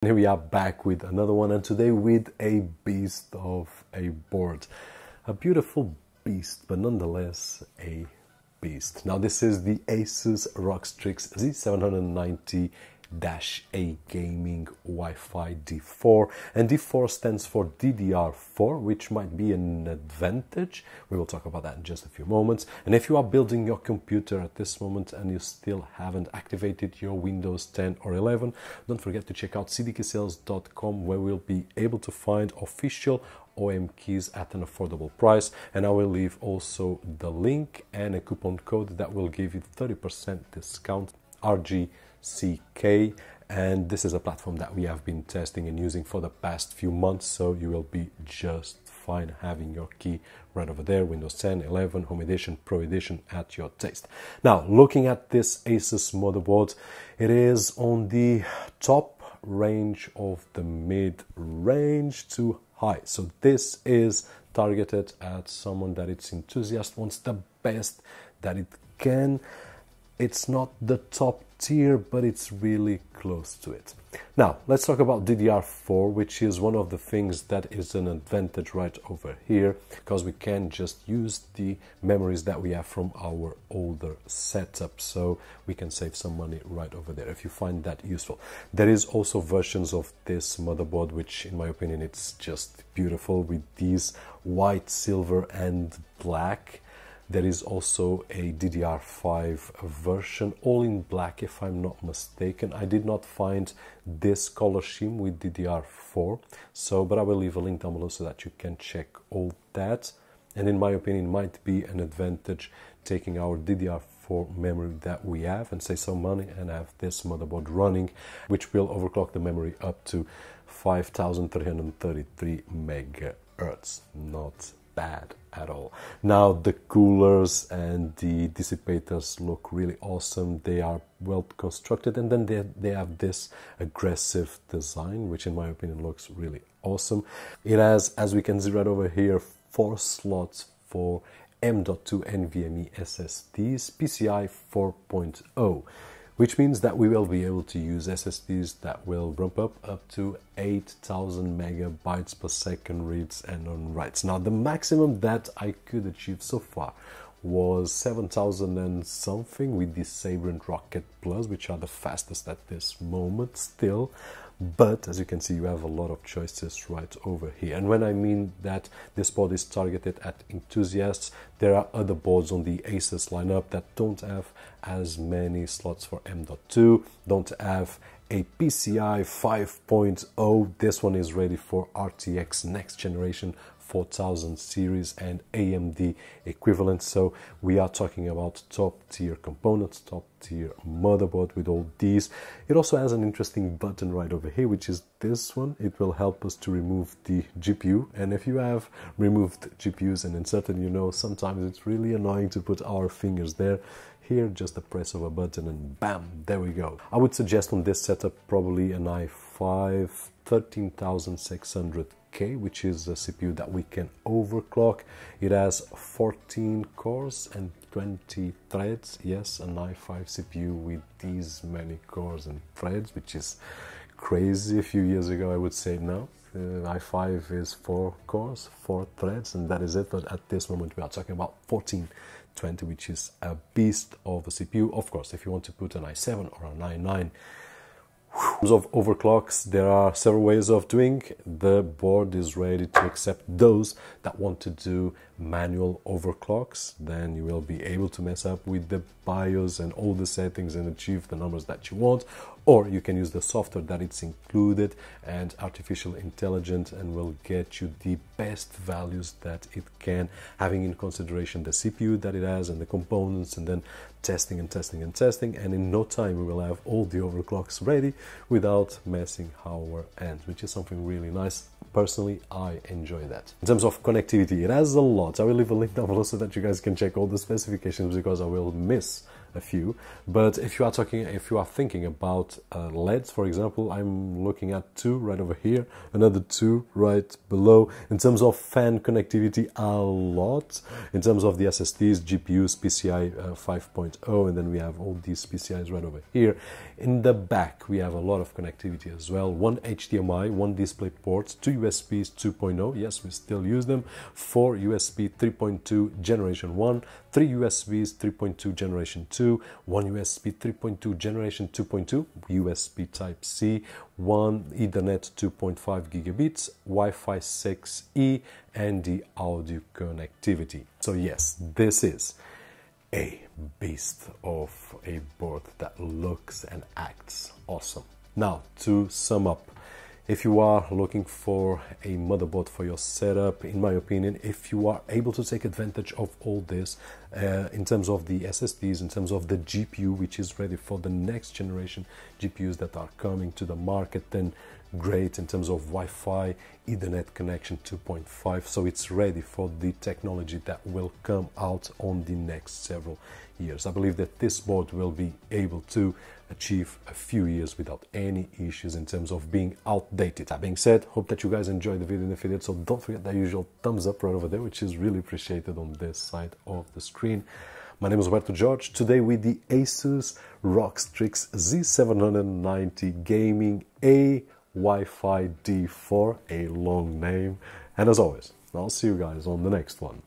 Here we are back with another one, and today with a beast of a board. A beautiful beast, but nonetheless a beast. Now this is the ASUS ROG Strix Z790 -A gaming Wi-Fi D4, and D4 stands for DDR4, which might be an advantage. We will talk about that in just a few moments. And if you are building your computer at this moment and you still haven't activated your Windows 10 or 11, don't forget to check out cdksales.com, where we'll be able to find official OEM keys at an affordable price, and I will leave also the link and a coupon code that will give you 30% discount, RGCK. And this is a platform that we have been testing and using for the past few months, so you will be just fine having your key right over there. Windows 10, 11, Home Edition, Pro Edition at your taste. Now, looking at this ASUS motherboard, it is on the top range of the mid-range to high. So this is targeted at someone that is enthusiast, wants the best that it can. It's not the top tier, but it's really close to it. Now, let's talk about DDR4, which is one of the things that is an advantage right over here, because we can just use the memories that we have from our older setup, so we can save some money right over there if you find that useful. There is also versions of this motherboard, which in my opinion, it's just beautiful with these white, silver and black. There is also a DDR5 version, all in black if I'm not mistaken. I did not find this color scheme with DDR4, but I will leave a link down below so that you can check all that. And in my opinion, it might be an advantage taking our DDR4 memory that we have and save some money and have this motherboard running, which will overclock the memory up to 5333 megahertz. Not bad at all. Now the coolers and the dissipators look really awesome. They are well constructed, and then they have this aggressive design, which in my opinion looks really awesome. It has, as we can see right over here, 4 slots for M.2 Nvme SSDs, PCI 4.0, which means that we will be able to use SSDs that will ramp up to 8,000 megabytes per second reads and on writes. Now, the maximum that I could achieve so far was 7,000 and something with the Sabre and Rocket Plus, which are the fastest at this moment still. But as you can see, you have a lot of choices right over here. And when I mean that this board is targeted at enthusiasts, there are other boards on the ASUS lineup that don't have as many slots for M.2, don't have a PCI 5.0. This one is ready for RTX next generation 4000 series and AMD equivalent. So we are talking about top tier components, top tier motherboard with all these. It also has an interesting button right over here, which is this one. It will help us to remove the GPU. And if you have removed GPUs and inserted, you know, sometimes it's really annoying to put our fingers there. Here, just a press of a button and bam, there we go. I would suggest on this setup probably an i5 13600K, which is a CPU that we can overclock. It has 14 cores and 20 threads. Yes, an i5 CPU with these many cores and threads, which is crazy. A few years ago, I would say no. i5 is 4 cores, 4 threads, and that is it. But at this moment, we are talking about 1420, which is a beast of a CPU. Of course, if you want to put an i7 or an i9, in terms of overclocks, there are several ways of doing. The board is ready to accept those that want to do manual overclocks. Then you will be able to mess up with the BIOS and all the settings and achieve the numbers that you want. Or you can use the software that it's included and artificial intelligence, and will get you the best values that it can, having in consideration the CPU that it has and the components, and then testing and testing and testing. And in no time we will have all the overclocks ready without messing our ends, which is something really nice. Personally, I enjoy that. In terms of connectivity, it has a lot. I will leave a link down below so that you guys can check all the specifications, because I will miss a few. But if you are thinking about LEDs, for example, I'm looking at two right over here, another two right below. In terms of fan connectivity, a lot. In terms of the SSDs, GPUs, PCI 5.0, and then we have all these PCIs right over here. In the back, we have a lot of connectivity as well. One HDMI, one display port, two USBs 2.0, yes, we still use them, 4 USB 3.2 generation 1, 3 USBs 3.2 generation 2, 1 USB 3.2 generation 2.2, USB Type-C, 1 Ethernet 2.5 gigabits, Wi-Fi 6E, and the audio connectivity. So yes, this is a beast of a board that looks and acts awesome. Now, to sum up, if you are looking for a motherboard for your setup, in my opinion, if you are able to take advantage of all this, in terms of the SSDs, in terms of the GPU, which is ready for the next generation GPUs that are coming to the market, then great. In terms of Wi-Fi, Ethernet connection 2.5, so it's ready for the technology that will come out on the next several years. I believe that this board will be able to achieve a few years without any issues in terms of being outdated. That being said, hope that you guys enjoyed the video, and if you did, so don't forget that usual thumbs up right over there, which is really appreciated on this side of the screen. My name is Roberto Jorge, today with the ASUS ROG Strix Z790 Gaming A Wi-Fi D4, a long name, and as always, I'll see you guys on the next one.